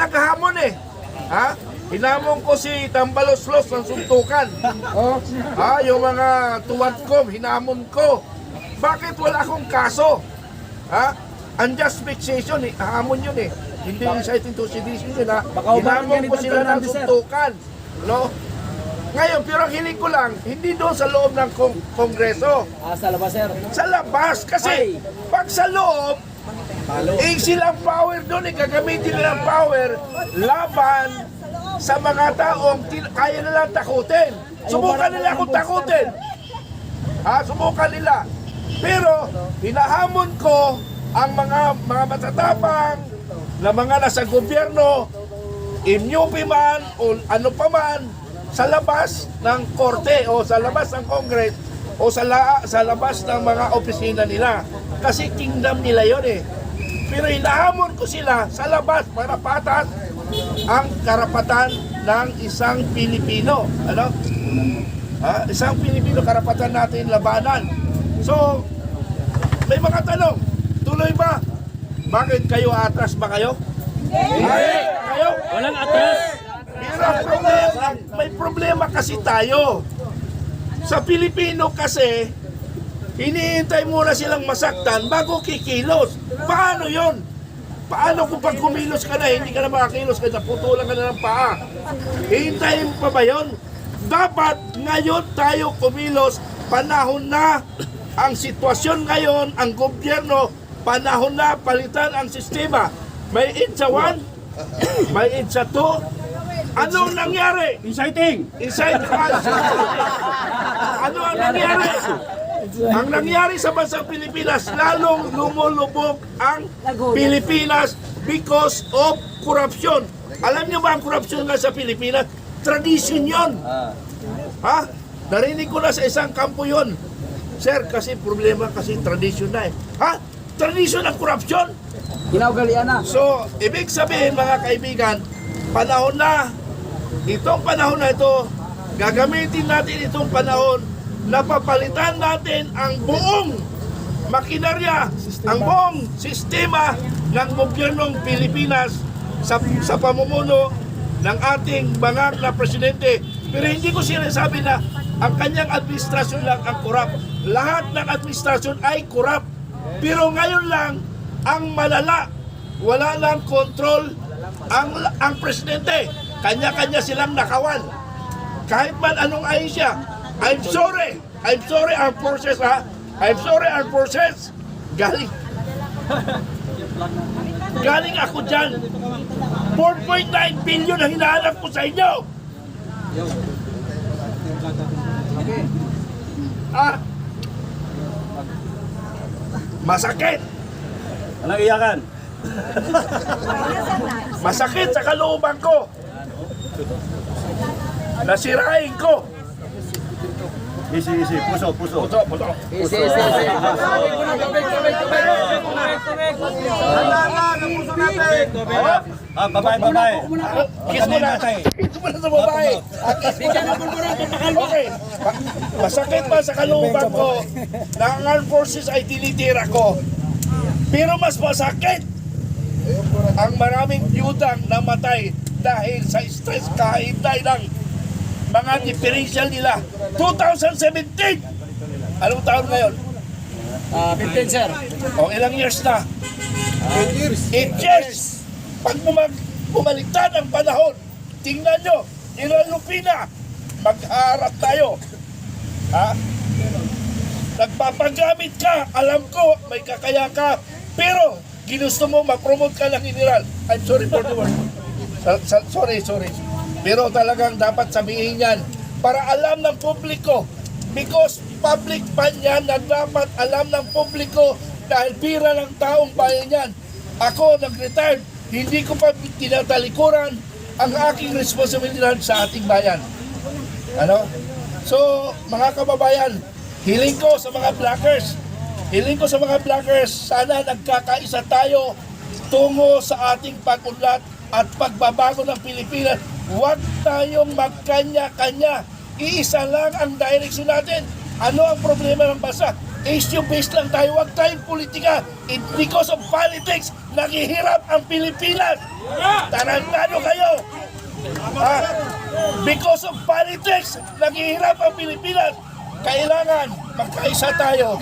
naghahamon eh. Ha? Hinamon ko si Tambaloslos ng suntukan. Oh, yung mga tuwad ko, hinamon ko. Bakit wala akong kaso? Ha? Unjust vexation, hamon yun eh. Hindi inciting to sedition yun ha. Hinamon ko sila ng suntukan. No? Ngayon, pero ang hiling ko lang, hindi doon sa loob ng Kongreso. Sa labas, sir. Sa labas, kasi pag sa loob, silang power doon, gagamitin nila ang power laban sa mga taong kaya nilang takutin. Subukan nila akong takutin. Subukan nila. Pero, hinahamon ko ang mga matatapang na mga nasa gobyerno, imyupi man o ano pa man, sa labas ng korte o sa labas ng Congress o sa labas ng mga opisina nila. Kasi kingdom nila yon eh. Pero hinahamon ko sila sa labas para patas ang karapatan ng isang Pilipino. Ano? Isang Pilipino, karapatan natin labanan. So, may mga tanong. Tuloy ba? Bakit kayo atras ba kayo? Hindi! Kayo? Walang atras. May problema kasi tayo. Sa Pilipino kasi, hinihintay muna silang masaktan bago kikilos. Paano yon? Paano kung pag kumilos ka na, hindi ka na makakilos kasi naputulan ka na ng paa? Hihintayin pa ba yun? Dapat ngayon tayo kumilos. Panahon na ang sitwasyon ngayon, ang gobyerno, panahon na palitan ang sistema. May EDSA 1, may EDSA 2. Anong nangyari? Inciting. Ano ang nangyari? Ang nangyari sa bansang Pilipinas, lalong lumulubog ang Pilipinas because of corruption. Alam niyo ba ang corruption nga sa Pilipinas? Tradition yun. Ha? Narinig ko na sa isang kampo yun. Sir, kasi problema kasi tradition na eh. Ha? Tradition ang corruption? Kinaugalian na. So, ibig sabihin mga kaibigan, panahon na, itong panahon na ito, gagamitin natin itong panahon na papalitan natin ang buong makinarya, ang buong sistema ng gobyernong Pilipinas sa pamumuno ng ating bangag na presidente. Pero hindi ko sinasabi na ang kanyang administrasyon lang ang korap. Lahat ng administrasyon ay korap. Pero ngayon lang, ang malala, wala lang kontrol ang presidente. Kanya-kanya silang nakawan. Kahit man anong ayon siya. I'm sorry armed forces ha. I'm sorry armed forces. Galing ako dyan. 4.9 billion ang hinahanap ko sa inyo. Masakit. Walang iyakan. Masakit sa kalooban ko. Nasirain ko. Easy. Puso. Puso. Babae. Kiss mo na sa babae. Okay. Masakit ba sa kalooban ko na ang armed forces ay tinitira ko? Pero mas masakit ang maraming byudang namatay dahil sa stress kahintay ng mga differential nila. 2017! Anong taon ngayon? 15, sir. O ilang years na? 8 years! Pag bumaliktad ang panahon, tingnan nyo, ilang lupina, mag-aarap tayo. Ha? Nagpapagamit ka, alam ko, may kakaya ka, pero ginusto mo ma-promote ka ng general. I'm sorry for the word. Sorry. Pero talagang dapat sabihin yan para alam ng publiko. Because public pa yan na dapat alam ng publiko dahil pira ng taong bayan yan. Ako nag-retired, hindi ko pa tinatalikuran ang aking responsibilidad sa ating bayan. Ano? So, mga kababayan, hiling ko sa mga bloggers, sana nagkakaisa tayo tungo sa ating pag-unlad at pagbabago ng Pilipinas. Huwag tayong magkanya-kanya. Iisa lang ang direksyon natin. Ano ang problema ng bansa? issue-based lang tayo. Huwag tayong politika. Because of politics, naghihirap ang Pilipinas. Tarantado kayo. Ha? Because of politics, naghihirap ang Pilipinas. Kailangan magkaisa tayo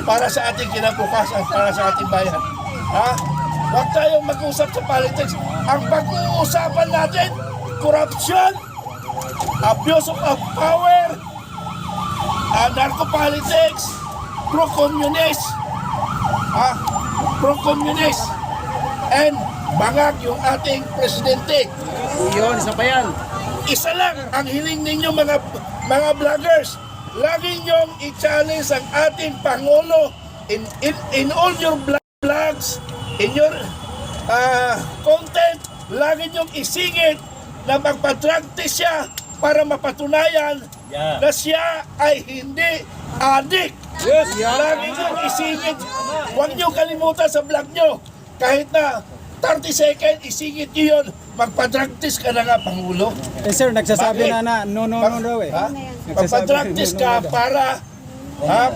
para sa ating kinabukasan, para sa ating bayan. Ha? Huwag tayong mag-usap sa politics. Ang pag-uusapan natin, corruption, abuse of power, narco-politics, pro-communist, pro-communist, and bangag yung ating presidente. Yun, isa pa yan. Isa lang ang hiling ninyo mga vloggers. Lagi niyong i-challenge ang ating Pangulo in all your vlogs, in your content. Lagi niyong isingit na magpa-drug test siya para mapatunayan na siya ay hindi addict. Lagi niyong isingit. Huwag niyong kalimutan sa vlog niyo. Kahit na 30 seconds, isingit niyo yun. Magpa-drug test ka na nga, Pangulo. Eh sir, nagsasabi Bakit? no raw eh. Ha? Nagsasabi Magpa-drug test no ka daw.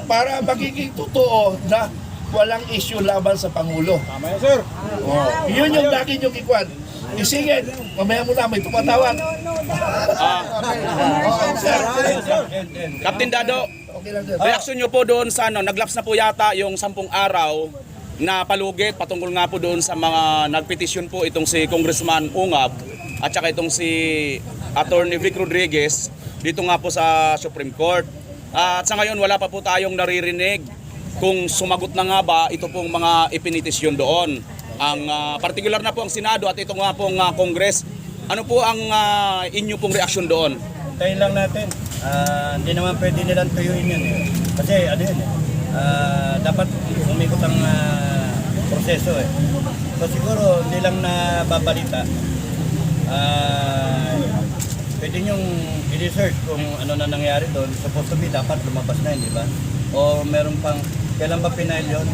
para magiging totoo na walang issue laban sa Pangulo. Tama yan sir. Yun yung lagi niyong ikwan. Isingit, mamaya muna may tumatawag. Captain Dado, Okay lang, sir. reaksyon nyo po doon sa naglaps na po yata yung 10 araw na palugit patungkol nga po doon sa mga nagpetisyon po itong si Congressman Ungab at saka itong si Attorney Vic Rodriguez dito nga po sa Supreme Court. At sa ngayon wala pa po tayong naririnig kung sumagot na nga ba ito pong mga ipinitisyon doon. Ang particular na po ang Senado at ito nga pong Congress. Ano po ang inyo pong reaksyon doon? Tayo lang natin. Hindi naman pwede nilang tuyuin yun eh. Kasi ano yun eh. Dapat umikot ang proseso eh. So siguro hindi lang na babalita. Pwede nyong i-research kung ano na nangyari doon. Supposed to be dapat lumabas na yun, di ba? O meron pang, kailan ba pinail yun?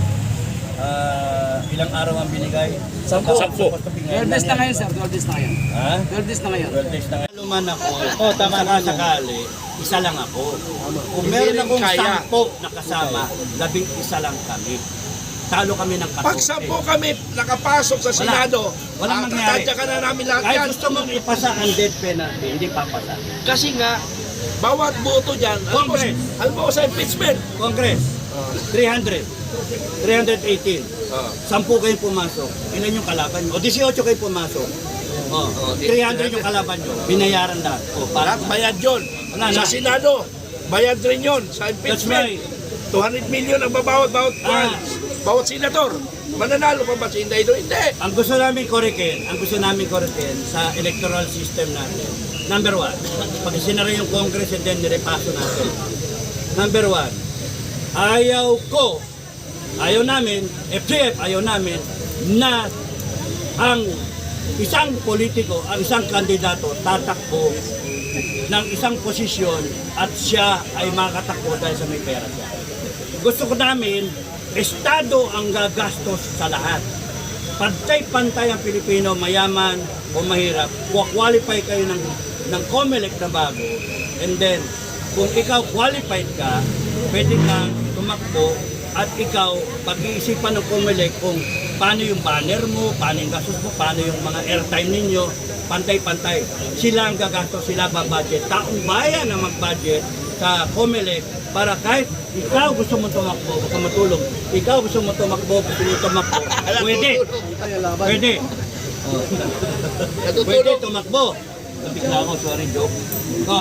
Ilang araw ang binigay? 10. 12 12 days na ngayon, sir. 12 days na ngayon. Ha? 12 days na ngayon. 12 days na ngayon. Luman ako, tama na sakali, isa lang ako. Kung meron rin akong kaya. 10 na kasama, 11 lang kami. Talo kami ng 14. Pag 10 kami nakapasok sa Senado, Walang mangyari. tatadya ka na namin lahat Kahit yan. gusto mong ipasa ang death penalty, hindi papasa. Kasi nga, bawat boto dyan, Congress. alam mo sa impeachment. Congress, 300, 318. 10 kayong pumasok. Ilan yung kalaban nyo? O 18 kayong pumasok. O, 300 yung kalaban nyo. Binayaran lahat. O, Lahat bayad yun. Wala Sa na. Senado, bayad rin yun. Sa That's impeachment, right. 200 million ang bawat bawat senator. Mananalo pa ba si Inday doon? Hindi. Ang gusto namin korekin sa electoral system natin. Number 1, pag isinara yung Congress and then nirepaso natin. Number 1, ayaw namin, FGF ayaw namin na ang isang politiko, ang isang kandidato tatakbo ng isang posisyon at siya ay makatakbo dahil sa may pera siya. Gusto ko namin, Estado ang gagastos sa lahat. Pantay-pantay ang Pilipino, mayaman o mahirap. Qualify kayo ng COMELEC na bago. And then, kung ikaw qualified ka, pwede kang tumakbo at ikaw pag-iisipan ng COMELEC kung paano yung banner mo, paano yung gastos mo, paano yung mga airtime ninyo, pantay-pantay. Sila ang gagastos, sila babudget. Taong bayan ang mag-budget sa COMELEC para kahit ikaw gusto mo tumakbo, gusto mo tulong, ikaw gusto mo tumakbo, pwede. Pwede. Pwede tumakbo. Bigla ako, sorry, joke.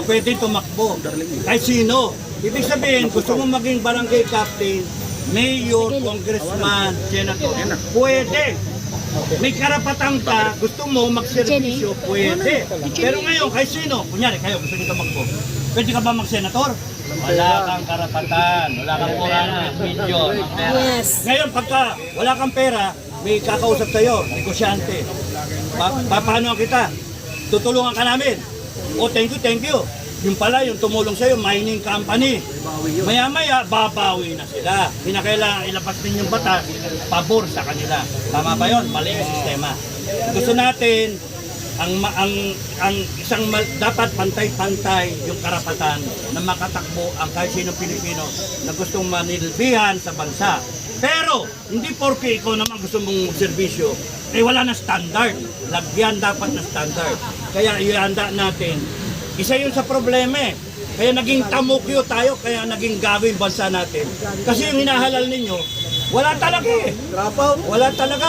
Pwede tumakbo. Kahit sino. Ibig sabihin, gusto mo maging barangay captain, mayor, congressman, senator, pwede. May karapatan ka, gusto mo magservisyo, pwede. Pero ngayon, kahit sino, kunyari kayo, gusto niyo tumakbo, pwede ka ba mag-senator? Wala kang karapatan, wala kang 400 million. Yes. Ngayon, pagka wala kang pera, may kakausap sa'yo, negosyante. Paano kita? Tutulungan ka namin. O, thank you. Yung pala, yung tumulong sa'yo, mining company. Maya-maya, babawi na sila. Pinakailangan ilabas din yung batas, pabor sa kanila. Tama ba yun? Mali yung sistema. Gusto natin, dapat pantay-pantay yung karapatan na makatakbo ang kahit sinong Pilipino na gustong manilbihan sa bansa. Pero hindi porke ikaw naman gusto mong serbisyo, wala na standard. Lagyan dapat na standard. Kaya ihanda natin. Isa yun sa problema eh. Kaya naging tamukyo tayo, kaya naging gago yung bansa natin. Kasi yung hinahalal ninyo, wala talaga eh. Wala talaga.